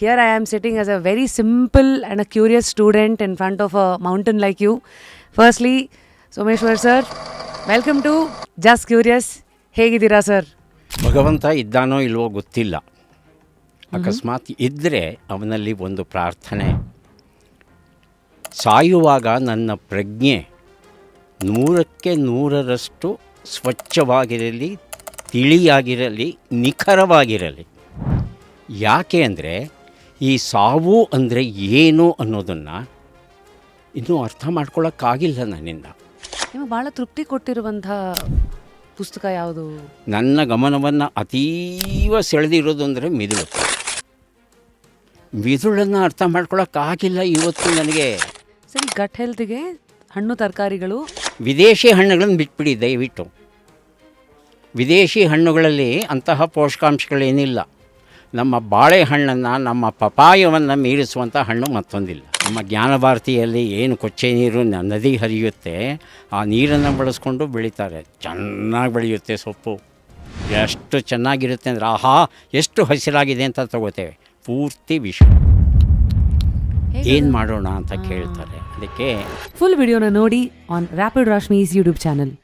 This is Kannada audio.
Here I am sitting as a very simple and a curious student in front of a mountain like you. Firstly, Someshwar sir, welcome to Just Curious. ಹೇಗಿದ್ದೀರಾ ಸರ್? ಭಗವಂತ ಇದ್ದಾನೋ ಇಲ್ವೋ ಗೊತ್ತಿಲ್ಲ. ಅಕಸ್ಮಾತ್ ಇದ್ದರೆ ಅವನಲ್ಲಿ ಒಂದು ಪ್ರಾರ್ಥನೆ, ಸಾಯುವಾಗ ನನ್ನ ಪ್ರಜ್ಞೆ 100ಕ್ಕೆ 100ರಷ್ಟು ಸ್ವಚ್ಛವಾಗಿರಲಿ, ತಿಳಿಯಾಗಿರಲಿ, ನಿಖರವಾಗಿರಲಿ. ಯಾಕೆ ಅಂದರೆ ಈ ಸಾವು ಅಂದರೆ ಏನು ಅನ್ನೋದನ್ನು ಇನ್ನೂ ಅರ್ಥ ಮಾಡ್ಕೊಳ್ಳೋಕ್ಕಾಗಿಲ್ಲ ನನ್ನಿಂದ. ನಿಮಗೆ ಭಾಳ ತೃಪ್ತಿ ಕೊಟ್ಟಿರುವಂಥ ಪುಸ್ತಕ ಯಾವುದು? ನನ್ನ ಗಮನವನ್ನು ಅತೀವ ಸೆಳೆದಿರೋದು ಅಂದರೆ ಮಿದುಳು. ಮಿದುಳನ್ನು ಅರ್ಥ ಮಾಡ್ಕೊಳ್ಳೋಕ್ಕಾಗಿಲ್ಲ ಇವತ್ತು ನನಗೆ. ಸರಿ, ಗಟ್ ಹೆಲ್ತ್ಗೆ ಹಣ್ಣು ತರಕಾರಿಗಳು, ವಿದೇಶಿ ಹಣ್ಣುಗಳನ್ನು ಬಿಟ್ಬಿಡಿ ದಯವಿಟ್ಟು. ವಿದೇಶಿ ಹಣ್ಣುಗಳಲ್ಲಿ ಅಂತಹ ಪೋಷಕಾಂಶಗಳೇನಿಲ್ಲ. ನಮ್ಮ ಬಾಳೆಹಣ್ಣನ್ನು, ನಮ್ಮ ಪಪಾಯವನ್ನು ಮೀರಿಸುವಂಥ ಹಣ್ಣು ಮತ್ತೊಂದಿಲ್ಲ. ನಮ್ಮ ಜ್ಞಾನಭಾರತಿಯಲ್ಲಿ ಏನು ಕೊಚ್ಚೆ ನೀರು ನದಿ ಹರಿಯುತ್ತೆ, ಆ ನೀರನ್ನು ಬಳಸ್ಕೊಂಡು ಬೆಳೀತಾರೆ. ಚೆನ್ನಾಗಿ ಬೆಳೆಯುತ್ತೆ ಸೊಪ್ಪು. ಎಷ್ಟು ಚೆನ್ನಾಗಿರುತ್ತೆ ಅಂದರೆ ಆಹಾ ಎಷ್ಟು ಹಸಿರಾಗಿದೆ ಅಂತ ತಗೋತೇವೆ. ಪೂರ್ತಿ ವಿಷ. ಏನು ಮಾಡೋಣ ಅಂತ ಕೇಳ್ತಾರೆ. ಅದಕ್ಕೆ ಫುಲ್ ವಿಡಿಯೋನ ನೋಡಿ ಆನ್ ರ್ಯಾಪಿಡ್ ರಾಶ್ಮೀಸ್ ಯೂಟ್ಯೂಬ್ ಚಾನಲ್.